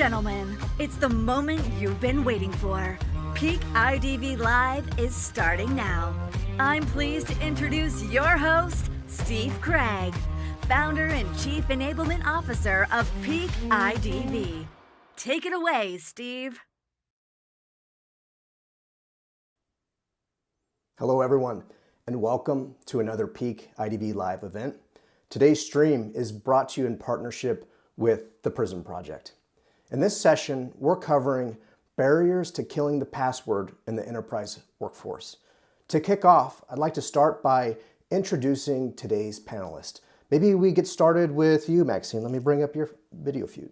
gentlemen, it's the moment you've been waiting for. Peak IDV Live is starting now. I'm pleased to introduce your host, Steve Craig, founder and Chief Enablement Officer of Peak IDV. Take it away, Steve. Hello, everyone, and welcome to another Peak IDV Live event. Today's stream is brought to you in partnership with the Prism Project. In this session, we're covering barriers to killing the password in the enterprise workforce. To kick off, I'd like to start by introducing today's panelist. Maybe we get started with you, Maxine. Let me bring up your video feed.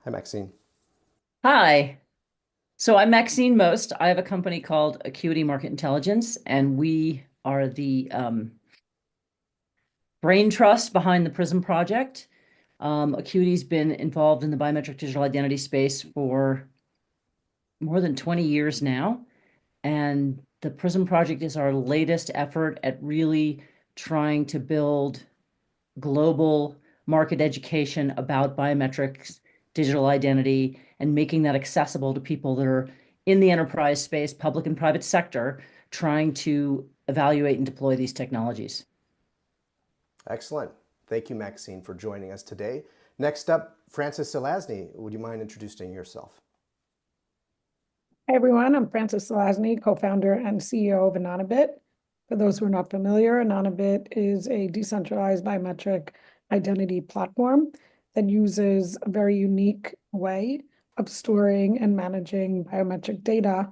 Hi, Maxine. Hi. So I'm Maxine Most. I have a company called Acuity Market Intelligence, and we are the brain trust behind the Prism Project. Acuity's been involved in the biometric digital identity space for more than 20 years now. And the Prism Project is our latest effort at really trying to build global market education about biometrics, digital identity, and making that accessible to people that are in the enterprise space, public and private sector, trying to evaluate and deploy these technologies. Excellent. Thank you, Maxine, for joining us today. Next up, Frances Zelazny. Would you mind introducing yourself? Hi, everyone. I'm Frances Zelazny, co-founder and CEO of Anonybit. For those who are not familiar, Anonybit is a decentralized biometric identity platform that uses a very unique way of storing and managing biometric data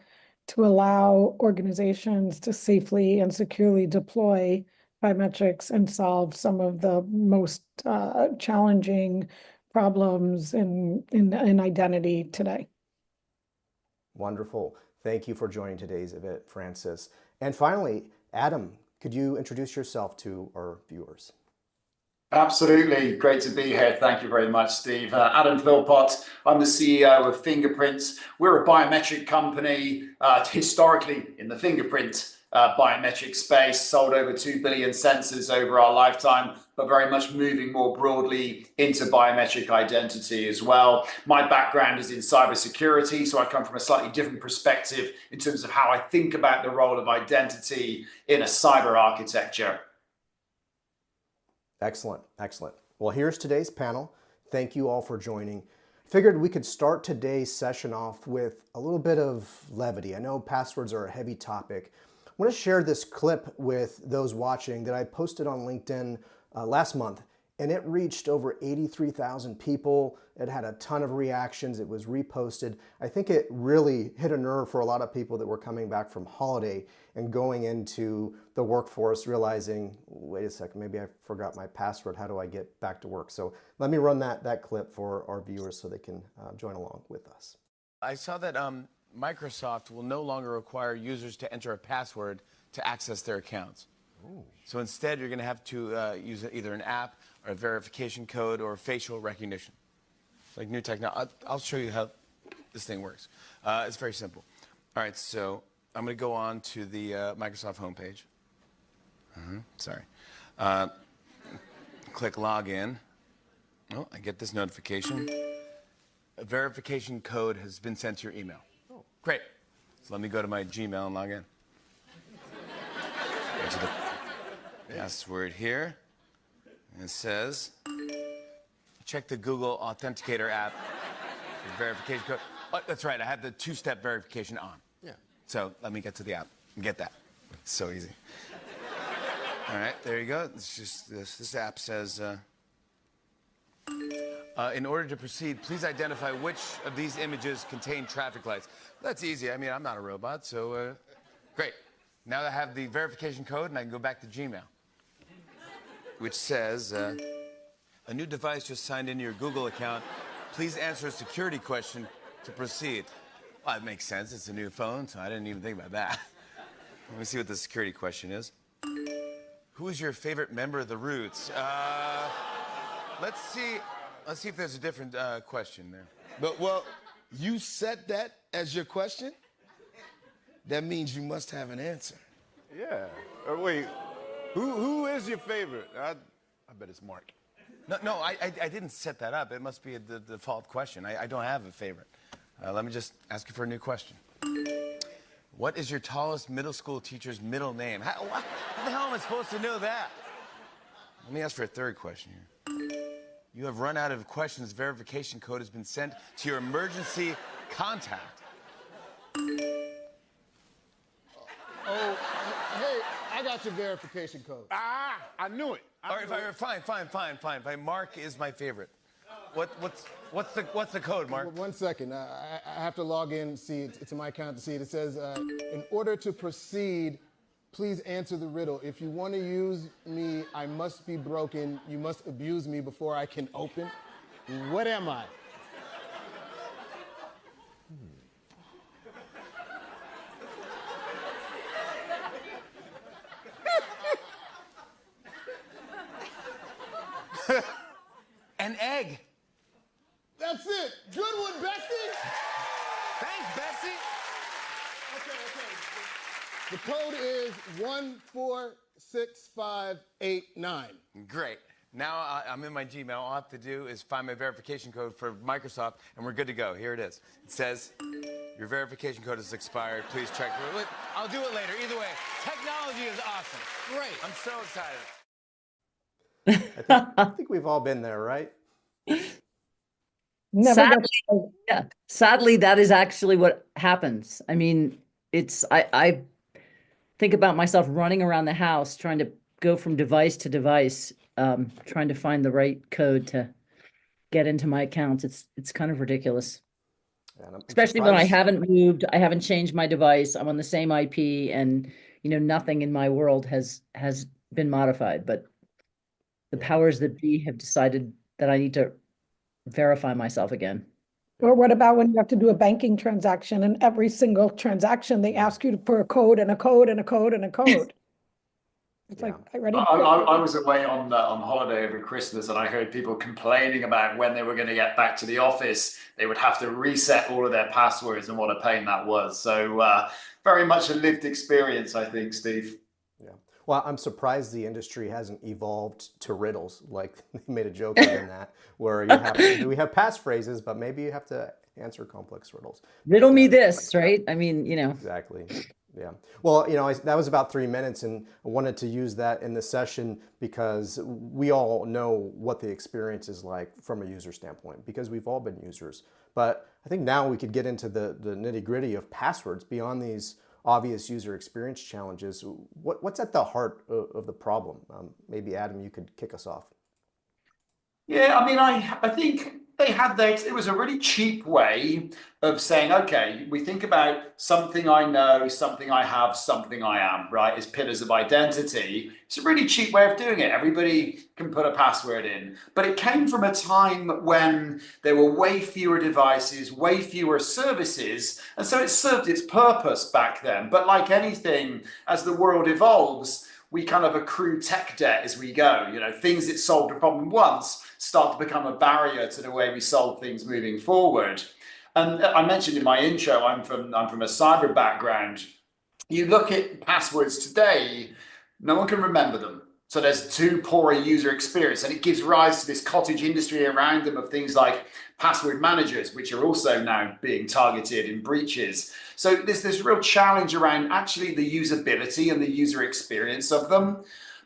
to allow organizations to safely and securely deploy biometrics and solve some of the most challenging problems in identity today. Wonderful. Thank you for joining today's event, Frances. And finally, Adam, could you introduce yourself to our viewers? Absolutely. Great to be here. Thank you very much, Steve. Adam Philpott. I'm the CEO of Fingerprint. We're a biometric company, historically in the fingerprint biometric space, sold over 2 billion sensors over our lifetime, but very much moving more broadly into biometric identity as well. My background is in cybersecurity, so I come from a slightly different perspective in terms of how I think about the role of identity in a cyber architecture. Excellent, excellent. Well, here's today's panel. Thank you all for joining. Figured we could start today's session off with a little bit of levity. I know passwords are a heavy topic. I want to share this clip with those watching that I posted on LinkedIn last month, and it reached over 83,000 people. It had a ton of reactions. It was reposted. I think it really hit a nerve for a lot of people that were coming back from holiday and going into the workforce realizing, wait a second, maybe I forgot my password. How do I get back to work? So let me run that clip for our viewers so they can join along with us. I saw that Microsoft will no longer require users to enter a password to access their accounts. Ooh. So instead, you're going to have to use either an app or a verification code or facial recognition. Like new technology. I'll show you how this thing works. It's very simple. All right, so I'm going to go on to the Microsoft homepage. Sorry. Click login. Oh, I get this notification. A verification code has been sent to your email. Oh, great. So let me go to my Gmail and log in. Enter the password here. And it says, check the Google Authenticator app for verification code. Oh, that's right, I had the two-step verification on. Yeah. So let me get to the app and get that. It's so easy. All right, there you go. It's just this app says, in order to proceed, please identify which of these images contain traffic lights. That's easy. I mean, I'm not a robot, so great. Now I have the verification code, and I can go back to Gmail, which says, a new device just signed into your Google account. Please answer a security question to proceed. Well, that makes sense. It's a new phone, so I didn't even think about that. Let me see what the security question is. Who is your favorite member of the Roots? Let's see if there's a different question there. But, well, you set that as your question? That means you must have an answer. Yeah. Wait, who is your favorite? I bet it's Mark. No, I didn't set that up. It must be the default question. I don't have a favorite. Let me just ask you for a new question. What is your tallest middle school teacher's middle name? How the hell am I supposed to know that? Let me ask for a third question here. You have run out of questions. Verification code has been sent to your emergency contact. Oh, hey, I got your verification code. Ah, I knew it. All right, fine. Mark is my favorite. What's the code, Mark? 1 second. I have to log in, see it to my account to see it. It says, in order to proceed, please answer the riddle. If you want to use me, I must be broken. You must abuse me before I can open. What am I? An egg. That's it. Good one, Bessie. Thanks, Betsy. Okay. The code is 146589. Great. Now I'm in my Gmail. All I have to do is find my verification code for Microsoft, and we're good to go. Here it is. It says, your verification code has expired. Please check. I'll do it later. Either way, technology is awesome. Great. I'm so excited. I think we've all been there, right? Never Sadly, gets yeah. Sadly, that is actually what happens. I mean, I think about myself running around the house trying to go from device to device, trying to find the right code to get into my accounts. It's kind of ridiculous. And I'm Especially when I surprised- haven't moved, I haven't changed my device. I'm on the same IP, and nothing in my world has been modified. But the powers that be have decided that I need to verify myself again. Or what about when you have to do a banking transaction, and every single transaction, they ask you for a code and a code and a code and a code? It's like, I already. I was away on holiday over Christmas, and I heard people complaining about when they were going to get back to the office, they would have to reset all of their passwords, and what a pain that was. So very much a lived experience, I think, Steve. Yeah. Well, I'm surprised the industry hasn't evolved to riddles. Like they made a joke in that, where you have we have passphrases, but maybe you have to answer complex riddles. Riddle me this, right? I mean, Exactly. Yeah. Well, that was about 3 minutes, and I wanted to use that in the session because we all know what the experience is like from a user standpoint, because we've all been users. But I think now we could get into the nitty-gritty of passwords beyond these obvious user experience challenges. What's at the heart of the problem? Maybe Adam, you could kick us off. Yeah, I mean, I think they had it was a really cheap way of saying, okay, we think about something I know, something I have, something I am, right, as pillars of identity. It's a really cheap way of doing it. Everybody can put a password in. But it came from a time when there were way fewer devices, way fewer services, and so it served its purpose back then. But like anything, as the world evolves, we kind of accrue tech debt as we go. Things that solved a problem once start to become a barrier to the way we solve things moving forward. And I mentioned in my intro, I'm from a cyber background. You look at passwords today, no one can remember them. So there's too poor a user experience, and it gives rise to this cottage industry around them of things like password managers, which are also now being targeted in breaches. So there's this real challenge around actually the usability and the user experience of them.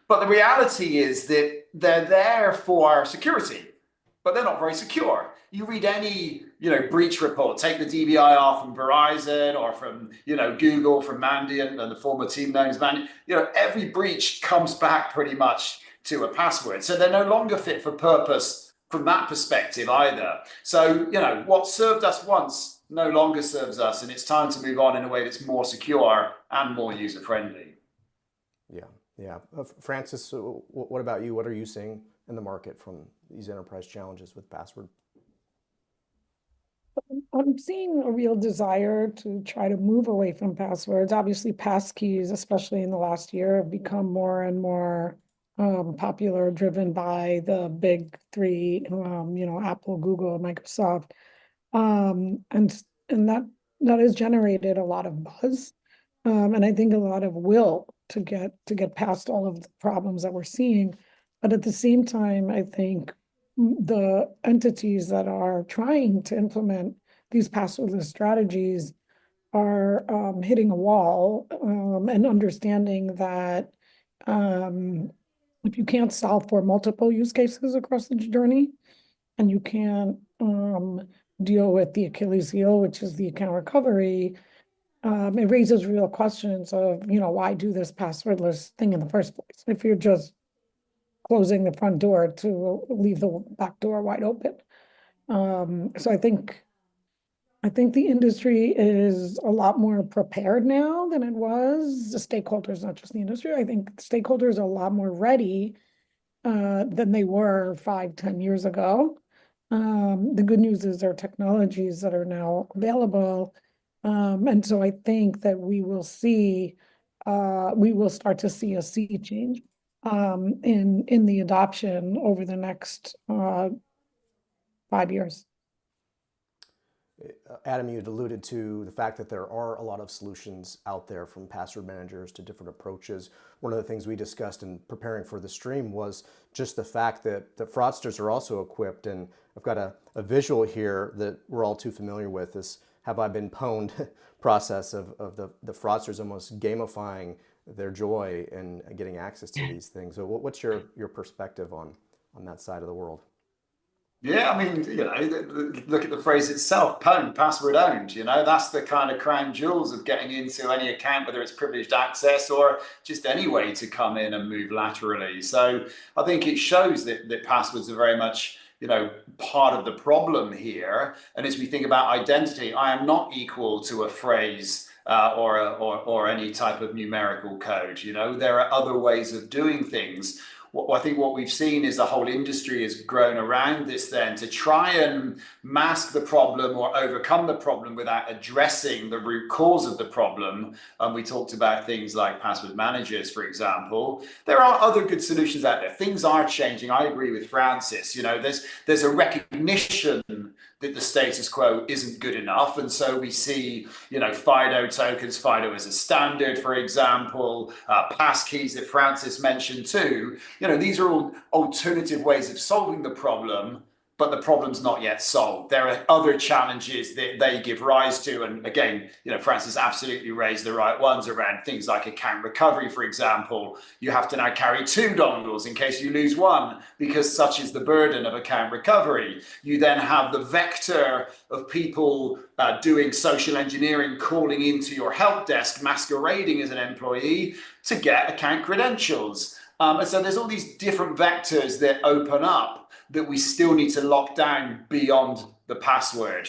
But the reality is that they're there for security, but they're not very secure. You read any, breach report, take the DBIR from Verizon or from, Google, from Mandiant and the former team known as Mandiant. Every breach comes back pretty much to a password. So they're no longer fit for purpose from that perspective either. So, what served us once no longer serves us, and it's time to move on in a way that's more secure and more user-friendly. Yeah. Francis, what about you? What are you seeing in the market from these enterprise challenges with password? I'm seeing a real desire to try to move away from passwords. Obviously, passkeys, especially in the last year, have become more and more popular, driven by the big three, Apple, Google, Microsoft, and that has generated a lot of buzz, and I think a lot of will to get past all of the problems that we're seeing. But at the same time, I think the entities that are trying to implement these passwordless strategies are hitting a wall and understanding that if you can't solve for multiple use cases across the journey, and you can't deal with the Achilles heel, which is the account recovery, it raises real questions of, why do this passwordless thing in the first place? If you're just closing the front door to leave the back door wide open. So I think the industry is a lot more prepared now than it was. The stakeholders, not just the industry. I think stakeholders are a lot more ready than they were 5-10 years ago. The good news is there are technologies that are now available. And so I think that we will start to see a sea change in the adoption over the next 5 years. Adam, you'd alluded to the fact that there are a lot of solutions out there, from password managers to different approaches. One of the things we discussed in preparing for the stream was just the fact that the fraudsters are also equipped, and I've got a visual here that we're all too familiar with, this have I been pwned process of the fraudsters almost gamifying their joy in getting access to these things. So what's your perspective on that side of the world? Yeah, I mean, look at the phrase itself, pwned, password owned, that's the kind of crown jewels of getting into any account, whether it's privileged access or just any way to come in and move laterally. So I think it shows that passwords are very much, part of the problem here. And as we think about identity, I am not equal to a phrase or any type of numerical code. There are other ways of doing things. I think what we've seen is the whole industry has grown around this then to try and mask the problem or overcome the problem without addressing the root cause of the problem. We talked about things like password managers, for example. There are other good solutions out there. Things are changing. I agree with Francis. There's a recognition that the status quo isn't good enough. And so we see, FIDO tokens, FIDO as a standard, for example, passkeys that Francis mentioned too. These are all alternative ways of solving the problem, but the problem's not yet solved. There are other challenges that they give rise to. And again, Francis absolutely raised the right ones around things like account recovery, for example. You have to now carry 2 dongles in case you lose one, because such is the burden of account recovery. You then have the vector of people doing social engineering, calling into your help desk, masquerading as an employee to get account credentials. And so there's all these different vectors that open up that we still need to lock down beyond the password,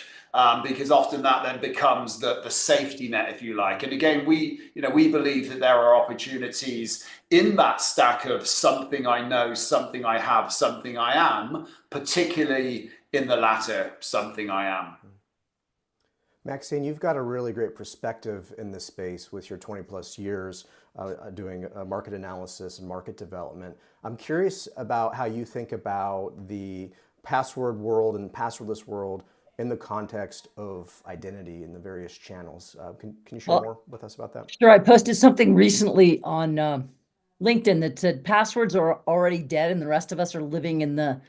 because often that then becomes the safety net, if you like. And again, we believe that there are opportunities in that stack of something I know, something I have, something I am, particularly in the latter, something I am. Maxine, you've got a really great perspective in this space with your 20 plus years doing market analysis and market development. I'm curious about how you think about the password world and passwordless world in the context of identity in the various channels. Can you share more with us about that? Sure. I posted something recently on LinkedIn that said passwords are already dead and the rest of us are living in the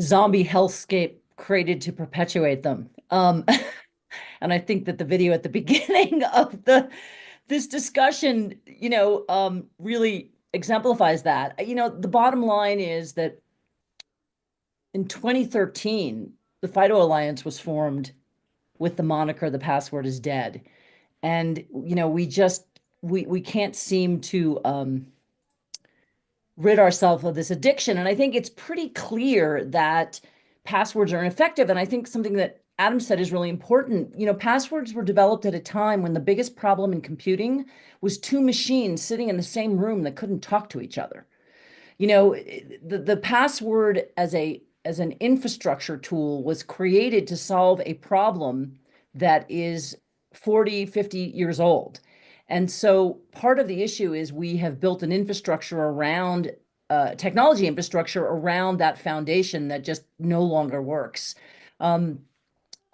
zombie hellscape created to perpetuate them. And I think that the video at the beginning of this discussion, really exemplifies that. The bottom line is that in 2013, the FIDO Alliance was formed with the moniker "The Password is Dead," and we can't seem to rid ourselves of this addiction. And I think it's pretty clear that passwords are ineffective. And I think something that Adam said is really important. Passwords were developed at a time when the biggest problem in computing was 2 machines sitting in the same room that couldn't talk to each other. The password as an infrastructure tool was created to solve a problem that is 40, 50 years old. And so part of the issue is we have built an infrastructure around technology infrastructure around that foundation that just no longer works.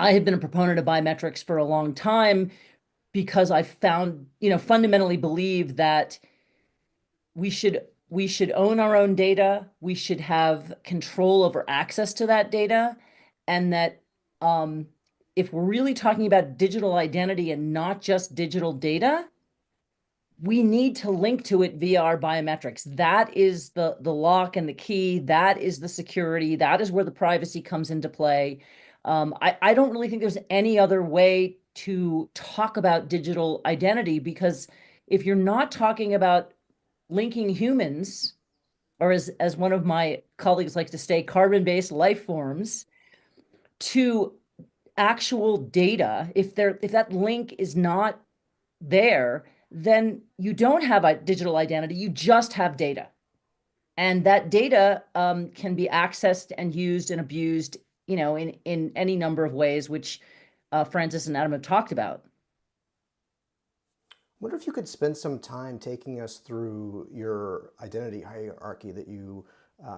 I have been a proponent of biometrics for a long time because I fundamentally believe that we should we should own our own data, we should have control over access to that data, and that if we're really talking about digital identity and not just digital data, we need to link to it via our biometrics. That is the lock and the key. That is the security. That is where the privacy comes into play. I don't really think there's any other way to talk about digital identity, because if you're not talking about linking humans, or as one of my colleagues likes to say, carbon-based life forms, to actual data, if that link is not there, then you don't have a digital identity, you just have data. And that data can be accessed and used and abused, in any number of ways, which Francis and Adam have talked about. I wonder if you could spend some time taking us through your identity hierarchy that you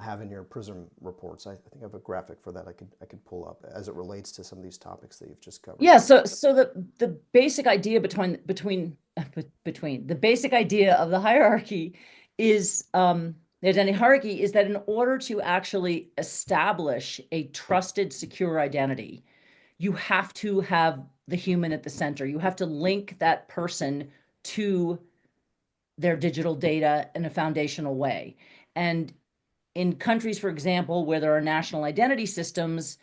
have in your PRISM reports. I think I have a graphic for that I could pull up as it relates to some of these topics that you've just covered. Yeah, so the basic idea between the basic idea of the hierarchy is the identity hierarchy is that in order to actually establish a trusted, secure identity, you have to have the human at the center. You have to link that person to their digital data in a foundational way. And in countries, for example, where there are national identity systems,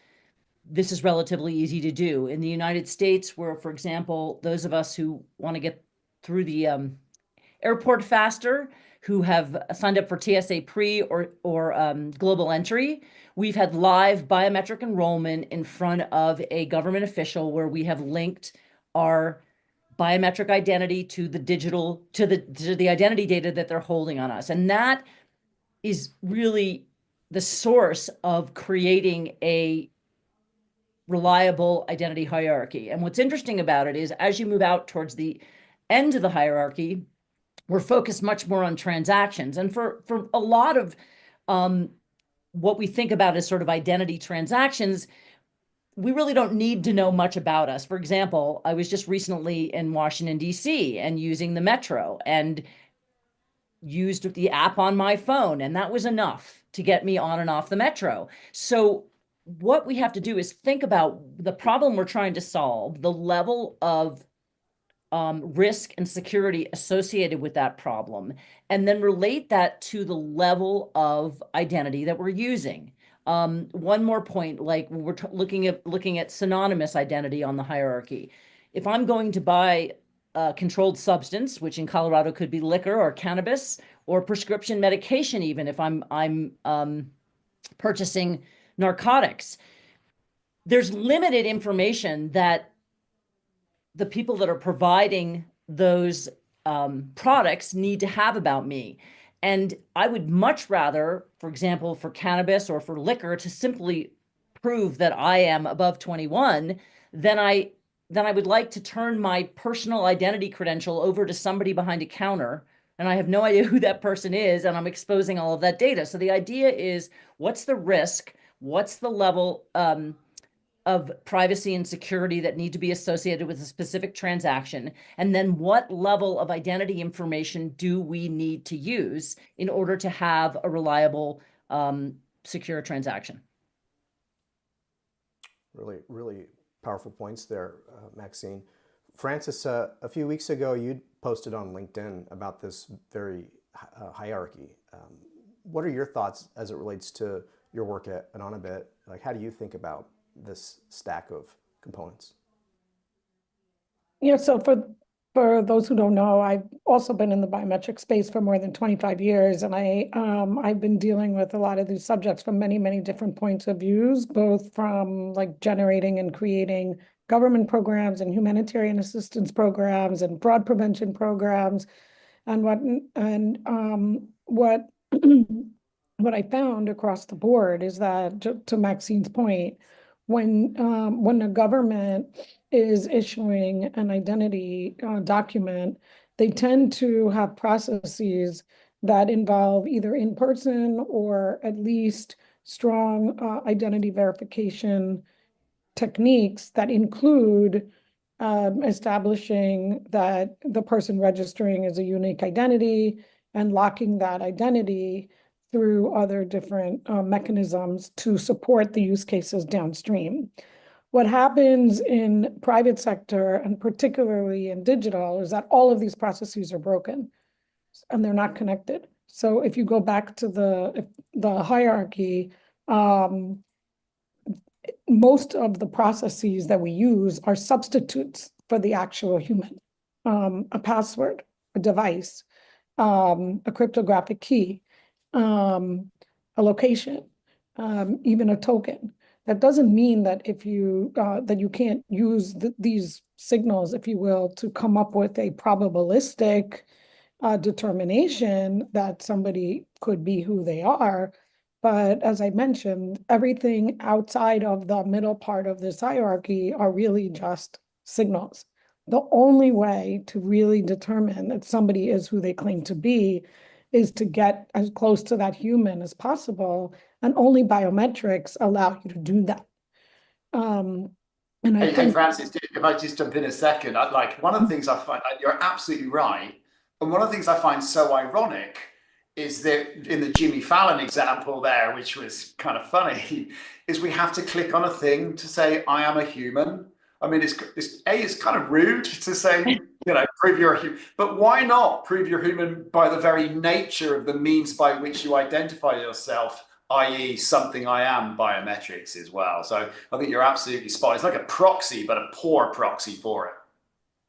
this is relatively easy to do. In the United States, where, for example, those of us who want to get through the airport faster, who have signed up for TSA Pre or Global Entry, we've had live biometric enrollment in front of a government official where we have linked our biometric identity to the digital, to the identity data that they're holding on us. And that is really the source of creating a reliable identity hierarchy. And what's interesting about it is, as you move out towards the end of the hierarchy, we're focused much more on transactions. And for a lot of what we think about as sort of identity transactions, we really don't need to know much about us. For example, I was just recently in Washington, D.C. and using the metro and used the app on my phone, and that was enough to get me on and off the metro. So what we have to do is think about the problem we're trying to solve, the level of risk and security associated with that problem, and then relate that to the level of identity that we're using. One more point, like when we're looking at synonymous identity on the hierarchy. If I'm going to buy a controlled substance, which in Colorado could be liquor or cannabis or prescription medication, even if I'm purchasing narcotics, there's limited information that the people that are providing those products need to have about me. And I would much rather, for example, for cannabis or for liquor, to simply prove that I am above 21 than I would like to turn my personal identity credential over to somebody behind a counter, and I have no idea who that person is, and I'm exposing all of that data. So the idea is, what's the risk? What's the level of privacy and security that need to be associated with a specific transaction? And then what level of identity information do we need to use in order to have a reliable, secure transaction? Really, really powerful points there, Maxine. Francis, a few weeks ago, you posted on LinkedIn about this very hierarchy. What are your thoughts as it relates to your work at Anonybit? Like, how do you think about this stack of components? Yeah, so for those who don't know, I've also been in the biometric space for more than 25 years, and I've been dealing with a lot of these subjects from many, many different points of views, both from like generating and creating government programs and humanitarian assistance programs and fraud prevention programs, and what what I found across the board is that, to Maxine's point, when the government is issuing an identity document, they tend to have processes that involve either in person or at least strong identity verification techniques that include establishing that the person registering is a unique identity, and locking that identity through other different mechanisms to support the use cases downstream. What happens in private sector, and particularly in digital, is that all of these processes are broken and they're not connected. So if you go back to the hierarchy, most of the processes that we use are substitutes for the actual human. A password, a device, a cryptographic key, a location, even a token. That doesn't mean that if you that you can't use these signals, if you will, to come up with a probabilistic determination that somebody could be who they are. But as I mentioned, everything outside of the middle part of this hierarchy are really just signals. The only way to really determine that somebody is who they claim to be is to get as close to that human as possible, and only biometrics allow you to do that. And I Hey, think, Francis, if I just jump in a second, one of the things I find, you're absolutely right. And one of the things I find so ironic is that in the Jimmy Fallon example there, which was kind of funny, is we have to click on a thing to say, I am a human. I mean, it's kind of rude to say, prove you're a human, but why not prove you're human by the very nature of the means by which you identify yourself, i.e. something I am biometrics as well. So I think you're absolutely spot. It's like a proxy, but a poor proxy for it.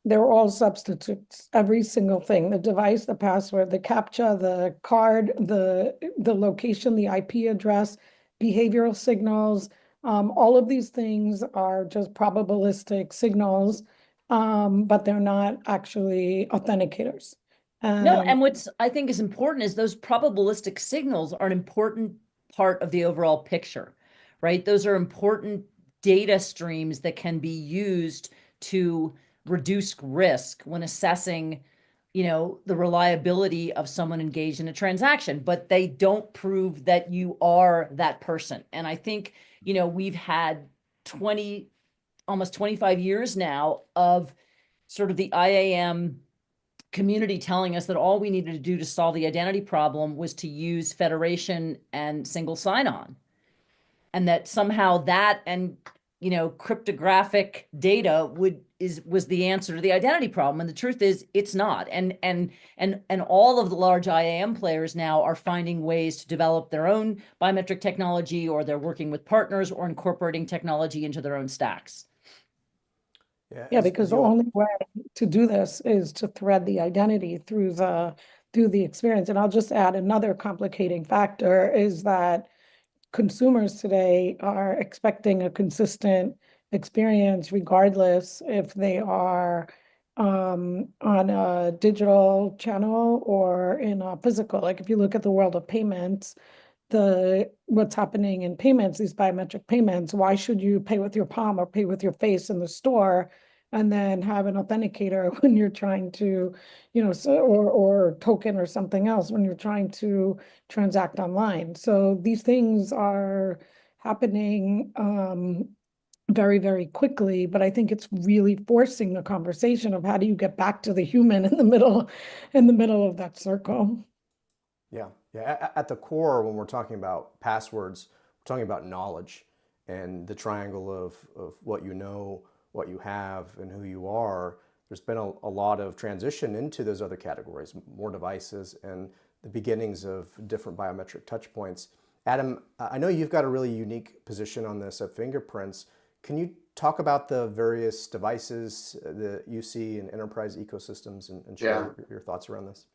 they're all substitutes, every single thing, the device, the password, the CAPTCHA, the card, the location, the IP address, behavioral signals. All of these things are just probabilistic signals, but they're not actually authenticators. No, and what's I think is important is those probabilistic signals are an important part of the overall picture, right? Those are important data streams that can be used to reduce risk when assessing, the reliability of someone engaged in a transaction, but they don't prove that you are that person. And I think, we've had almost 25 years now of sort of the IAM community telling us that all we needed to do to solve the identity problem was to use federation and single sign-on. And that somehow that and cryptographic data was the answer to the identity problem. And the truth is it's not. And all of the large IAM players now are finding ways to develop their own biometric technology, or they're working with partners or incorporating technology into their own stacks. Yeah, because the only way to do this is to thread the identity through the experience. And I'll just add another complicating factor is that consumers today are expecting a consistent experience regardless if they are on a digital channel or in a physical. Like if you look at the world of payments, what's happening in payments, these biometric payments, why should you pay with your palm or pay with your face in the store and then have an authenticator when you're trying to, or token or something else when you're trying to transact online? So these things are happening very, very quickly, but I think it's really forcing the conversation of how do you get back to the human in the middle of that circle. Yeah. At the core, when we're talking about passwords, we're talking about knowledge and the triangle of what you know, what you have, and who you are. There's been a lot of transition into those other categories, more devices, and the beginnings of different biometric touch points. Adam, I know you've got a really unique position on this at Fingerprints. Can you talk about the various devices that you see in enterprise ecosystems and share your thoughts around this?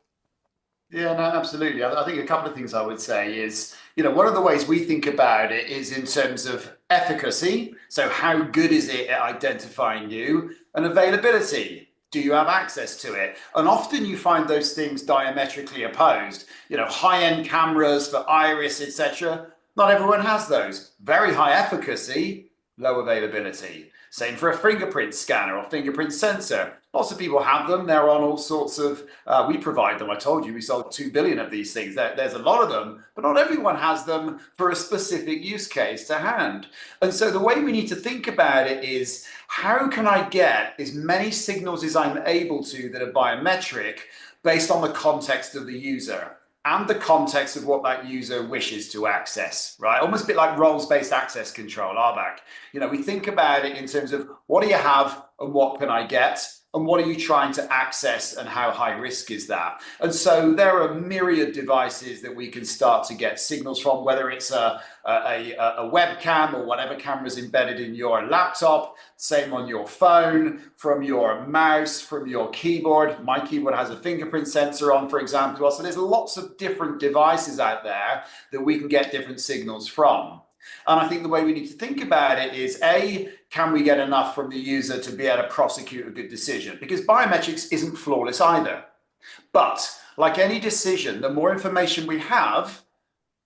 Yeah, no, absolutely. I think a couple of things I would say is, one of the ways we think about it is in terms of efficacy. So how good is it at identifying you? And availability. Do you have access to it? And often you find those things diametrically opposed. High-end cameras for iris, etc. Not everyone has those. Very high efficacy, low availability. Same for a fingerprint scanner or fingerprint sensor. Lots of people have them. They're on all sorts of, we provide them. I told you we sold 2 billion of these things. There's a lot of them, but not everyone has them for a specific use case to hand. And so the way we need to think about it is, how can I get as many signals as I'm able to that are biometric based on the context of the user and the context of what that user wishes to access, right? Almost a bit like roles-based access control, RBAC. You know, we think about it in terms of what do you have and what can I get? And what are you trying to access and how high risk is that? And so there are myriad devices that we can start to get signals from, whether it's a webcam or whatever camera is embedded in your laptop, same on your phone, from your mouse, from your keyboard. My keyboard has a fingerprint sensor on, for example. So there's lots of different devices out there that we can get different signals from. And I think the way we need to think about it is, A, can we get enough from the user to be able to prosecute a good decision? Because biometrics isn't flawless either. But like any decision, the more information we have,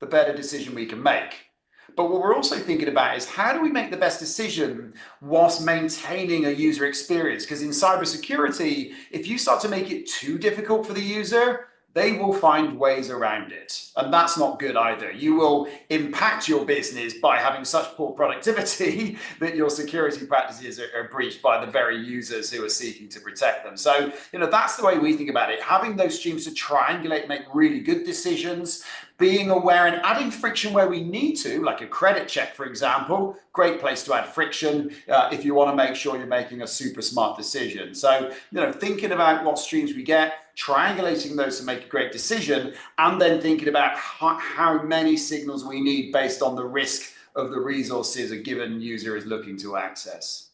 the better decision we can make. But what we're also thinking about is, how do we make the best decision whilst maintaining a user experience? Because in cybersecurity, if you start to make it too difficult for the user, they will find ways around it. And that's not good either. You will impact your business by having such poor productivity that your security practices are breached by the very users who are seeking to protect them. So, you know, that's the way we think about it. Having those streams to triangulate, make really good decisions, being aware and adding friction where we need to, like a credit check, for example, great place to add friction if you want to make sure you're making a super smart decision. So, you know, thinking about what streams we get, triangulating those to make a great decision, and then thinking about how many signals we need based on the risk of the resources a given user is looking to access.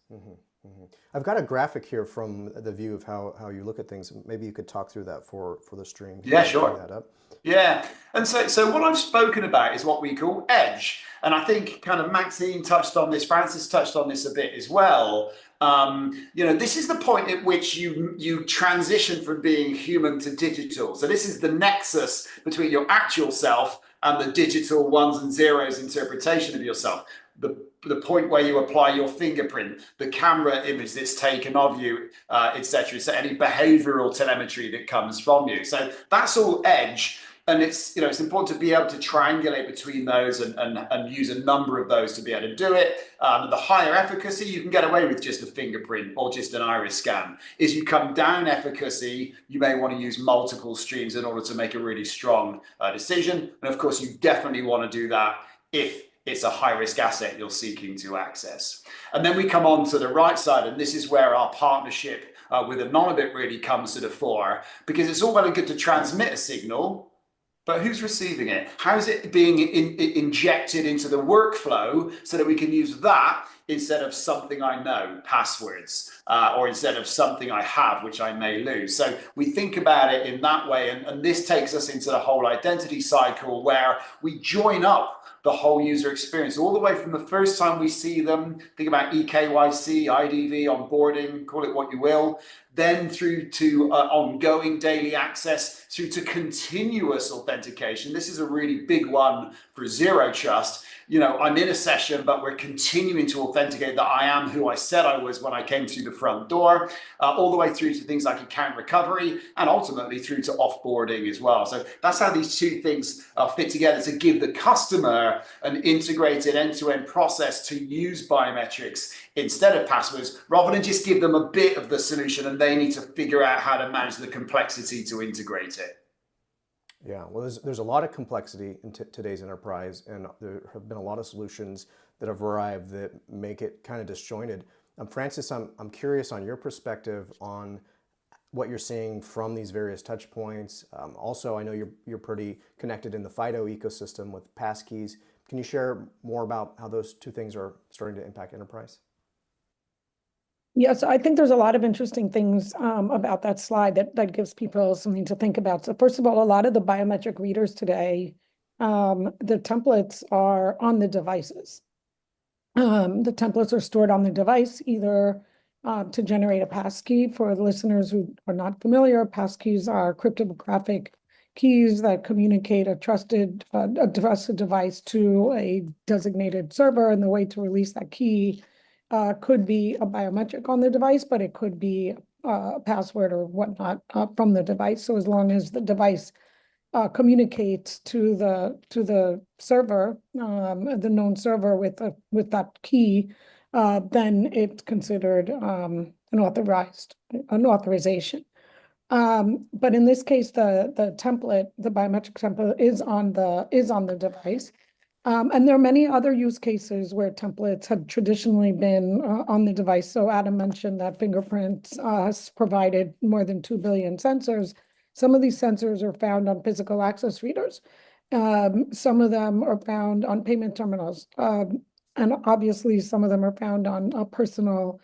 I've got a graphic here from the view of how you look at things. Maybe you could talk through that for the stream. Yeah, sure. That up. Yeah, and so what I've spoken about is what we call edge. And I think kind of Maxine touched on this, Francis touched on this a bit as well. You know, this is the point at which you transition from being human to digital. So this is the nexus between your actual self and the digital ones and zeros interpretation of yourself. The point where you apply your fingerprint, the camera image that's taken of you, etc. So any behavioral telemetry that comes from you. So that's all edge. And it's, you know, it's important to be able to triangulate between those and use a number of those to be able to do it. The higher efficacy, you can get away with just a fingerprint or just an iris scan. As you come down efficacy, you may want to use multiple streams in order to make a really strong decision. And of course, you definitely want to do that if it's a high-risk asset you're seeking to access. And then we come on to the right side, and this is where our partnership with Anonybit really comes to the fore, because it's all well and good to transmit a signal, but who's receiving it? How is it being injected into the workflow so that we can use that instead of something I know, passwords, or instead of something I have, which I may lose? So we think about it in that way, and this takes us into the whole identity cycle where we join up the whole user experience, all the way from the first time we see them, think about eKYC, IDV, onboarding, call it what you will, then through to ongoing daily access, through to continuous authentication. This is a really big one for Zero Trust. You know, I'm in a session, but we're continuing to authenticate that I am who I said I was when I came through the front door, all the way through to things like account recovery, and ultimately through to offboarding as well. So that's how these two things fit together to give the customer an integrated end-to-end process to use biometrics instead of passwords, rather than just give them a bit of the solution and they need to figure out how to manage the complexity to integrate it. Yeah, well, there's a lot of complexity in today's enterprise, and there have been a lot of solutions that have arrived that make it kind of disjointed. Francis, I'm curious on your perspective on what you're seeing from these various touch points. Also, I know you're pretty connected in the FIDO ecosystem with passkeys. Can you share more about how those two things are starting to impact enterprise? Yes, I think there's a lot of interesting things about that slide that gives people something to think about. So first of all, a lot of the biometric readers today, the templates are on the devices. The templates are stored on the device, either to generate a passkey. For the listeners who are not familiar, passkeys are cryptographic keys that communicate a trusted device to a designated server, and the way to release that key could be a biometric on the device, but it could be a password or whatnot from the device. So as long as the device communicates to the server, the known server with that key, then it's considered an authorization. But in this case, the template, the biometric template, is on the device. And there are many other use cases where templates have traditionally been on the device. So Adam mentioned that Fingerprint has provided more than 2 billion sensors. Some of these sensors are found on physical access readers. Some of them are found on payment terminals. And obviously, some of them are found on personal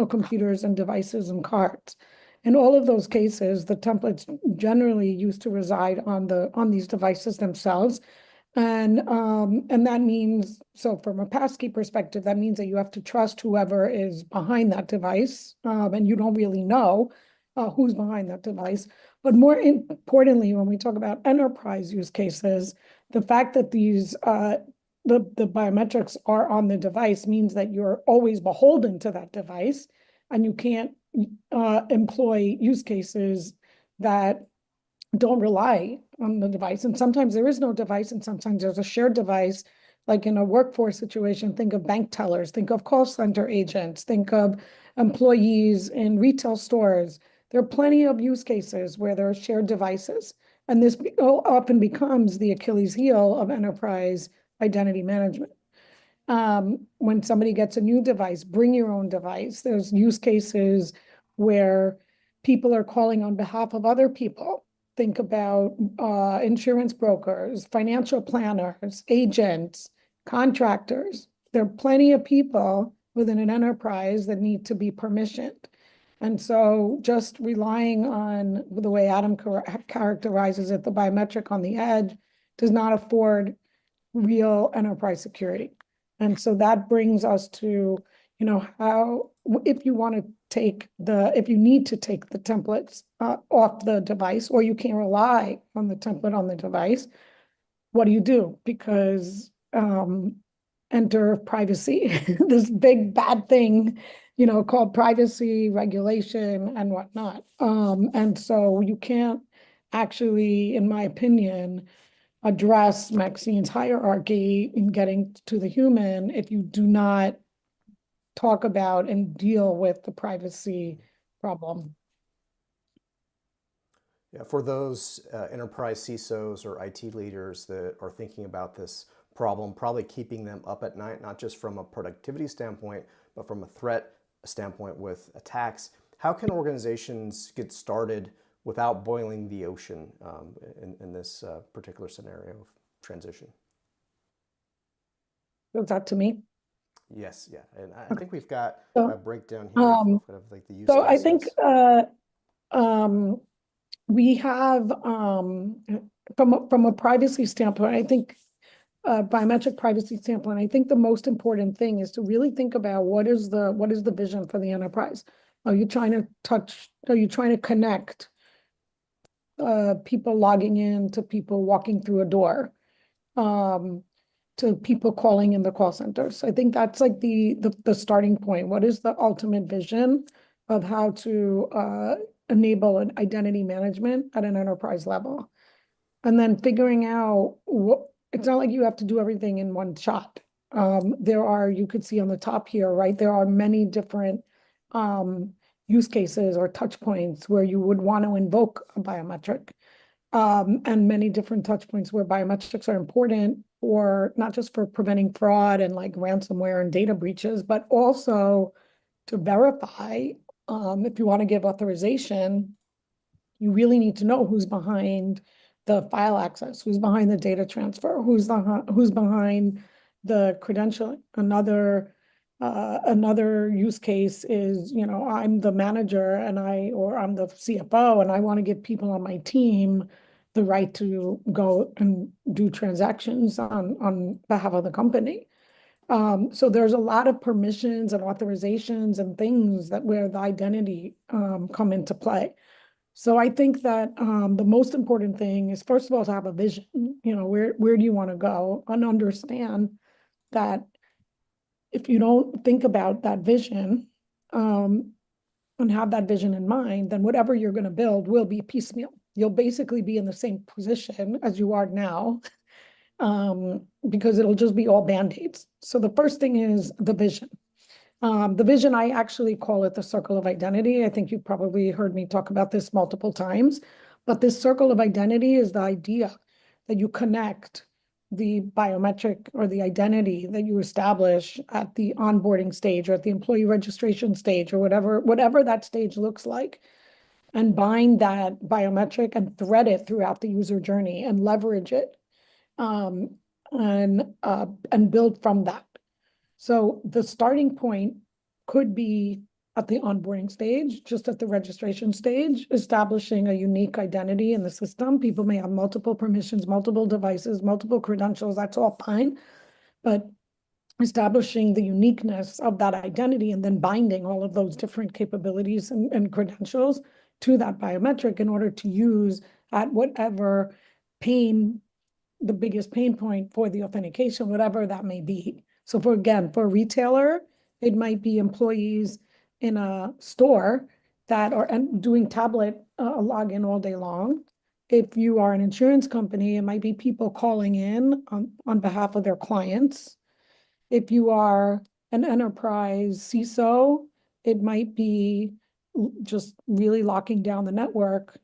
computers and devices and cards. In all of those cases, the templates generally used to reside on these devices themselves. And that means, so from a passkey perspective, that means that you have to trust whoever is behind that device, and you don't really know who's behind that device. But more importantly, when we talk about enterprise use cases, the fact that these the biometrics are on the device means that you're always beholden to that device, and you can't employ use cases that don't rely on the device. And sometimes there is no device, and sometimes there's a shared device. Like in a workforce situation, think of bank tellers, think of call center agents, think of employees in retail stores. There are plenty of use cases where there are shared devices. And this often becomes the Achilles heel of enterprise identity management. When somebody gets a new device, bring your own device. There's use cases where people are calling on behalf of other people. Think about insurance brokers, financial planners, agents, contractors. There are plenty of people within an enterprise that need to be permissioned. And so just relying on the way Adam characterizes it, the biometric on the edge, does not afford real enterprise security. And so that brings us to, how, if you want to if you need to take the templates off the device, or you can't rely on the template on the device, what do you do? Because enter privacy, this big bad thing, called privacy, regulation, and whatnot. And so you can't actually, in my opinion, address Maxine's hierarchy in getting to the human if you do not talk about and deal with the privacy problem. Yeah, for those enterprise CISOs or IT leaders that are thinking about this problem, probably keeping them up at night, not just from a productivity standpoint, but from a threat standpoint with attacks, how can organizations get started without boiling the ocean in this particular scenario of transition? Is that to me? Yes, yeah, and I think we've got So, a breakdown here of kind of like the use so cases. I think we have from a privacy standpoint, I think biometric privacy standpoint, I think the most important thing is to really think about what is the vision for the enterprise. Are you trying to connect people logging in to people walking through a door, to people calling in the call centers? I think that's like the starting point. What is the ultimate vision of how to enable an identity management at an enterprise level? And then figuring out it's not like you have to do everything in one shot. You could see on the top here, right? There are many different use cases or touch points where you would want to invoke a biometric, and many different touch points where biometrics are important for not just for preventing fraud and like ransomware and data breaches, but also to verify. If you want to give authorization, you really need to know who's behind the file access, who's behind the data transfer, who's behind the credentialing. Another use case is, I'm the manager or I'm the CFO and I want to give people on my team the right to go and do transactions on behalf of the company. So there's a lot of permissions and authorizations and things where the identity come into play. So I think that the most important thing is, first of all, to have a vision. Where do you want to go, and understand that if you don't think about that vision, and have that vision in mind, then whatever you're going to build will be piecemeal. You'll basically be in the same position as you are now, because it'll just be all band-aids. So the first thing is the vision. The vision, I actually call it the circle of identity. I think you've probably heard me talk about this multiple times, but this circle of identity is the idea that you connect the biometric or the identity that you establish at the onboarding stage or at the employee registration stage or whatever that stage looks like, and bind that biometric and thread it throughout the user journey and leverage it, and build from that. So the starting point could be at the onboarding stage, just at the registration stage, establishing a unique identity in the system. People may have multiple permissions, multiple devices, multiple credentials, that's all fine. But establishing the uniqueness of that identity and then binding all of those different capabilities and credentials to that biometric in order to use at whatever the biggest pain point for the authentication, whatever that may be. So for a retailer, it might be employees in a store that are doing tablet login all day long. If you are an insurance company, it might be people calling in on behalf of their clients. If you are an enterprise CISO, it might be just really locking down the network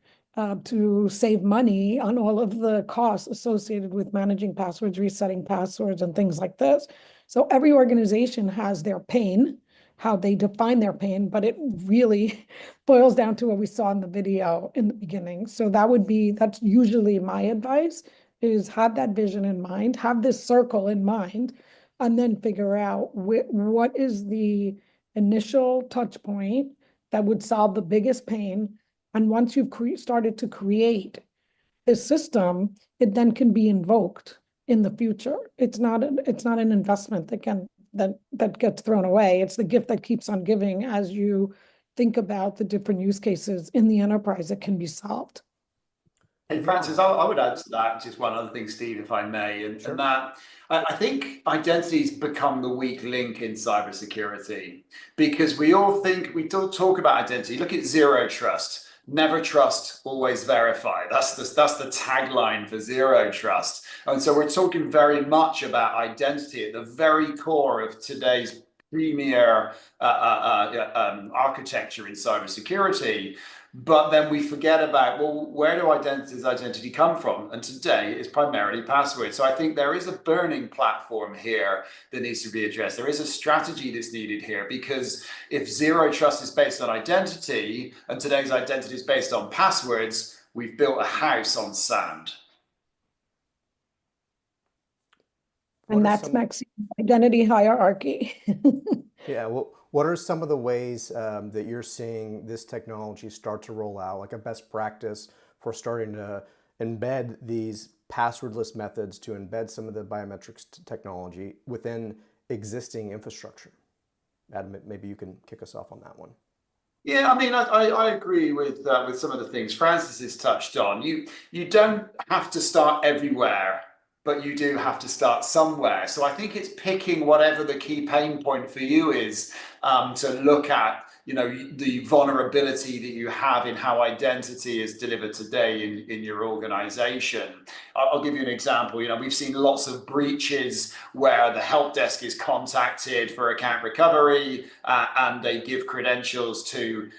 to save money on all of the costs associated with managing passwords, resetting passwords, and things like this. So every organization has their pain, how they define their pain, but it really boils down to what we saw in the video in the beginning. So that's usually my advice, is have that vision in mind, have this circle in mind, and then figure out what is the initial touch point that would solve the biggest pain. And once you've started to create this system, it then can be invoked in the future. It's not an investment that gets thrown away. It's the gift that keeps on giving as you think about the different use cases in the enterprise that can be solved. And Francis, I would add to that just one other thing, Steve, if I may, and that I think identity's become the weak link in cybersecurity, because we talk about identity. Look at zero trust. Never trust, always verify. That's the tagline for zero trust. And so we're talking very much about identity at the very core of today's premier architecture in cybersecurity. But then we forget about, well, where does identity come from? And today it's primarily password. So I think there is a burning platform here that needs to be addressed. There is a strategy that's needed here, because if zero trust is based on identity and today's identity is based on passwords, we've built a house on sand. And that's Maxine, identity hierarchy. Yeah, well, what are some of the ways that you're seeing this technology start to roll out, like a best practice for starting to embed these passwordless methods, to embed some of the biometrics technology within existing infrastructure? Adam, maybe you can kick us off on that one. Yeah, I mean, I agree with some of the things Francis has touched on. You don't have to start everywhere, but you do have to start somewhere. So I think it's picking whatever the key pain point for you is, to look at, the vulnerability that you have in how identity is delivered today in your organization. I'll give you an example. We've seen lots of breaches where the help desk is contacted for account recovery, and they give credentials to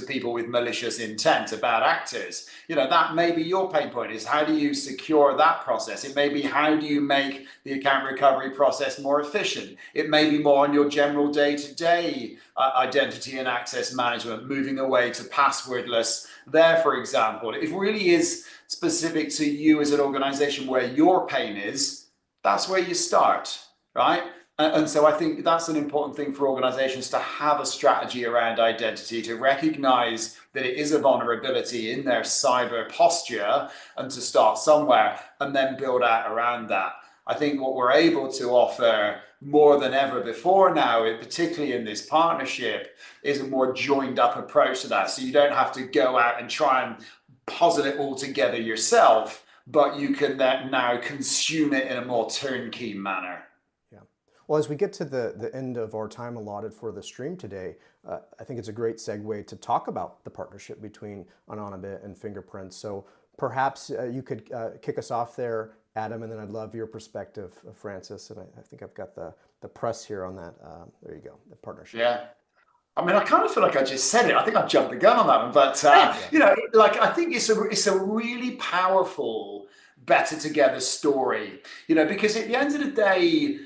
people with malicious intent, bad actors. That may be your pain point, is how do you secure that process? It may be how do you make the account recovery process more efficient? It may be more on your general day-to-day identity and access management, moving away to passwordless there, for example. It really is specific to you as an organization where your pain is. That's where you start, right? And so I think that's an important thing for organizations, to have a strategy around identity, to recognize that it is a vulnerability in their cyber posture, and to start somewhere and then build out around that. I think what we're able to offer more than ever before now, particularly in this partnership, is a more joined up approach to that. So you don't have to go out and try and puzzle it all together yourself, but you can now consume it in a more turnkey manner. Well, as we get to the end of our time allotted for the stream today, I think it's a great segue to talk about the partnership between Anonybit and Fingerprint. So perhaps you could kick us off there, Adam, and then I'd love your perspective, Francis. And I think I've got the press here on that. There you go, the partnership. Yeah. I mean, I kind of feel like I just said it. I think I jumped the gun on that one, but I think it's a really powerful, better together story. Because at the end of the day,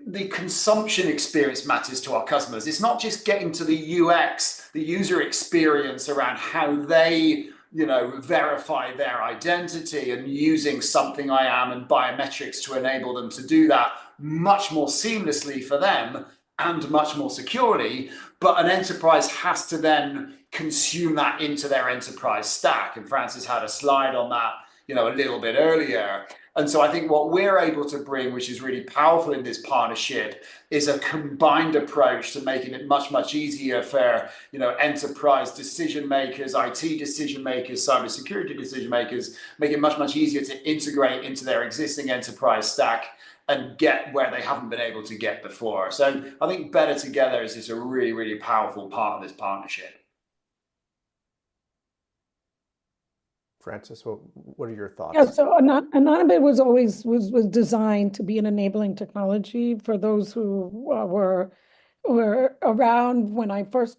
the consumption experience matters to our customers. It's not just getting to the UX, the user experience around how they, verify their identity and using something I am and biometrics to enable them to do that much more seamlessly for them and much more securely. But an enterprise has to then consume that into their enterprise stack. And Francis had a slide on that, a little bit earlier. And so I think what we're able to bring, which is really powerful in this partnership, is a combined approach to making it much, much easier for, enterprise decision makers, IT decision makers, cybersecurity decision makers, make it much, much easier to integrate into their existing enterprise stack and get where they haven't been able to get before. So I think better together is just a really, really powerful part of this partnership. Francis, what are your thoughts? Yeah, so Anonybit was designed to be an enabling technology for those who were around when I first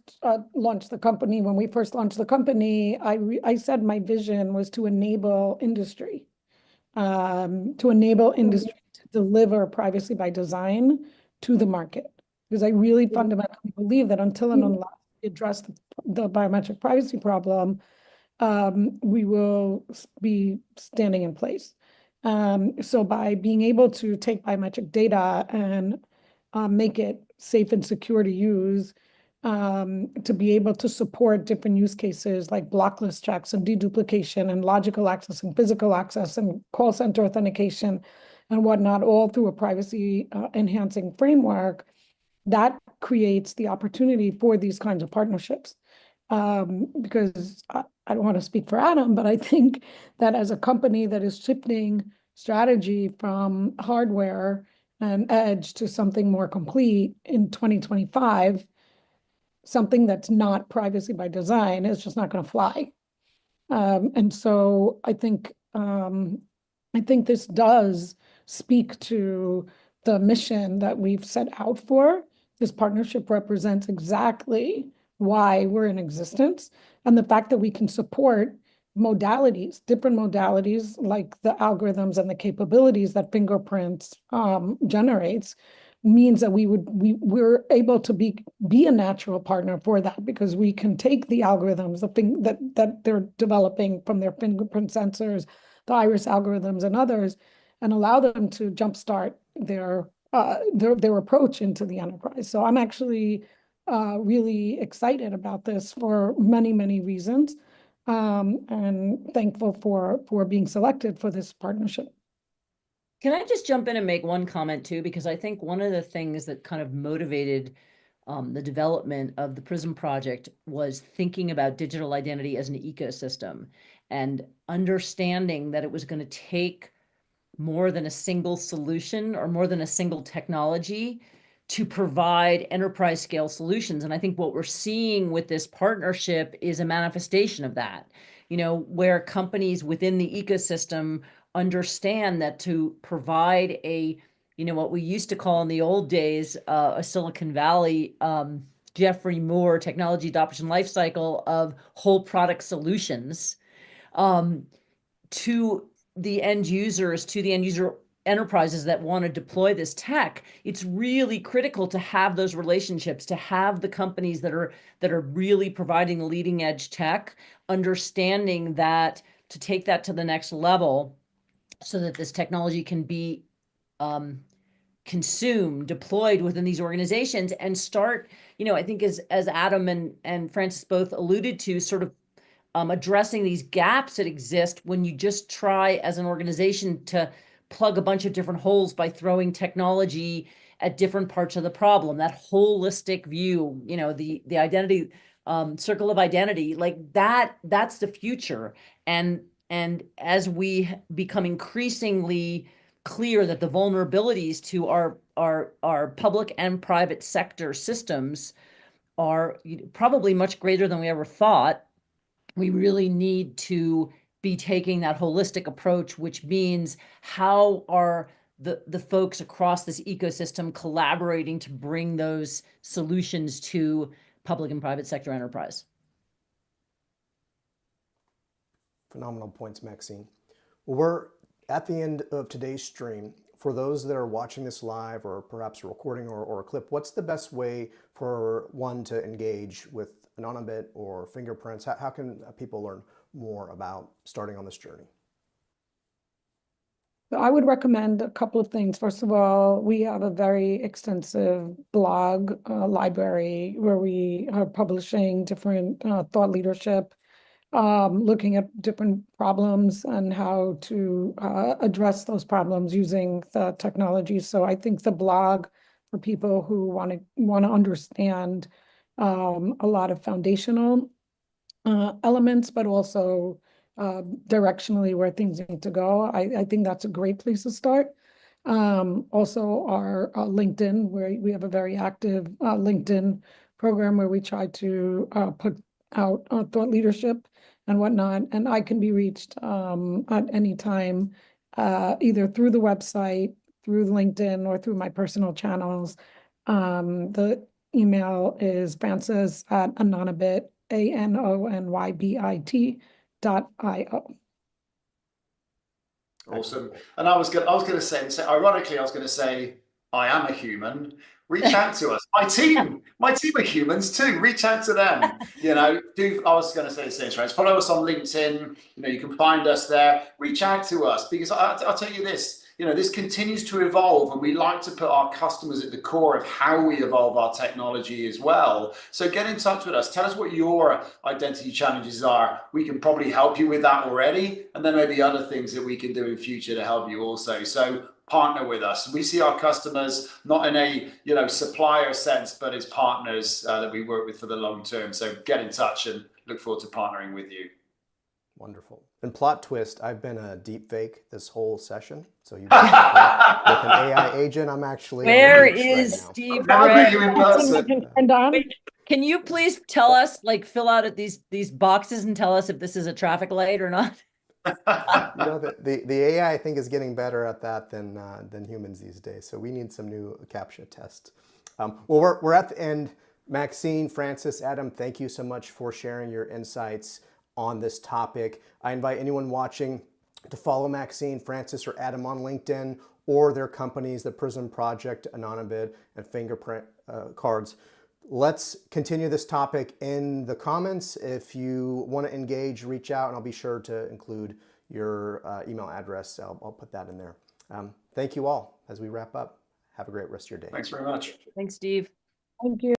launched the company. When we first launched the company, I said my vision was to enable industry, to deliver privacy by design to the market. Because I really fundamentally believe that until and unless we address the biometric privacy problem, we will be standing in place. So by being able to take biometric data and make it safe and secure to use, to be able to support different use cases like blocklist checks and deduplication and logical access and physical access and call center authentication and whatnot, all through a privacy enhancing framework, that creates the opportunity for these kinds of partnerships. Because I don't want to speak for Adam, but I think that as a company that is shifting strategy from hardware and edge to something more complete in 2025, something that's not privacy by design is just not going to fly. And so I think this does speak to the mission that we've set out for. This partnership represents exactly why we're in existence, and the fact that we can support modalities, different modalities like the algorithms and the capabilities that Fingerprint generates, means that we're able to be a natural partner for that, because we can take the algorithms, that they're developing from their fingerprint sensors, the iris algorithms and others, and allow them to jumpstart their approach into the enterprise. So I'm actually really excited about this for many, many reasons, and thankful for being selected for this partnership. Can I just jump in and make one comment too? Because I think one of the things that kind of motivated the development of the Prism Project was thinking about digital identity as an ecosystem and understanding that it was going to take more than a single solution or more than a single technology to provide enterprise scale solutions. And I think what we're seeing with this partnership is a manifestation of that, where companies within the ecosystem understand that to provide what we used to call in the old days, a Silicon Valley, Jeffrey Moore technology adoption lifecycle of whole product solutions, to the end user enterprises that want to deploy this tech, it's really critical to have those relationships, to have the companies that are really providing the leading edge tech, understanding that to take that to the next level so that this technology can be consumed, deployed within these organizations, and start, I think as Adam and Francis both alluded to, sort of addressing these gaps that exist when you just try as an organization to plug a bunch of different holes by throwing technology at different parts of the problem. That holistic view, the identity, circle of identity, like that's the future. And as we become increasingly clear that the vulnerabilities to our public and private sector systems are probably much greater than we ever thought. We really need to be taking that holistic approach, which means how are the folks across this ecosystem collaborating to bring those solutions to public and private sector enterprise. Phenomenal points, Maxine. Well, we're at the end of today's stream. For those that are watching this live or perhaps a recording or a clip, what's the best way for one to engage with Anonybit or Fingerprints? How can people learn more about starting on this journey? I would recommend a couple of things. First of all, we have a very extensive blog library where we are publishing different thought leadership, looking at different problems and how to address those problems using the technology. So I think the blog for people who want to understand a lot of foundational elements, but also directionally where things need to go. I think that's a great place to start. Also our LinkedIn, where we have a very active LinkedIn program where we try to put out thought leadership and whatnot. And I can be reached at any time, either through the website, through LinkedIn, or through my personal channels. The email is francis@anonybit, ANONYBIT.io. Awesome. And I was gonna say, ironically, I was gonna say, I am a human. Reach out to us. My team are humans too. Reach out to them. I was going to say the same, right? Follow us on LinkedIn. You can find us there. Reach out to us, because I'll tell you this. This continues to evolve, and we like to put our customers at the core of how we evolve our technology as well. So get in touch with us. Tell us what your identity challenges are. We can probably help you with that already, and then maybe other things that we can do in future to help you also. So partner with us. We see our customers not in a supplier sense, but as partners that we work with for the long term. So get in touch and look forward to partnering with you. Wonderful. And plot twist, I've been a deep fake this whole session. So you've been with an AI agent. I'm actually Where is right Steve? You in person. Wait, can you please tell us, fill out these boxes and tell us if this is a traffic light or not? The AI, I think, is getting better at that than humans these days. So we need some new CAPTCHA tests. Well, we're at the end. Maxine, Francis, Adam, thank you so much for sharing your insights on this topic. I invite anyone watching to follow Maxine, Francis, or Adam on LinkedIn or their companies, the Prism Project, Anonybit, and Fingerprint cards. Let's continue this topic in the comments. If you want to engage, reach out, and I'll be sure to include your email address. I'll put that in there. Thank you all as we wrap up. Have a great rest of your day. Thanks very much. Thanks, Steve. Thank you.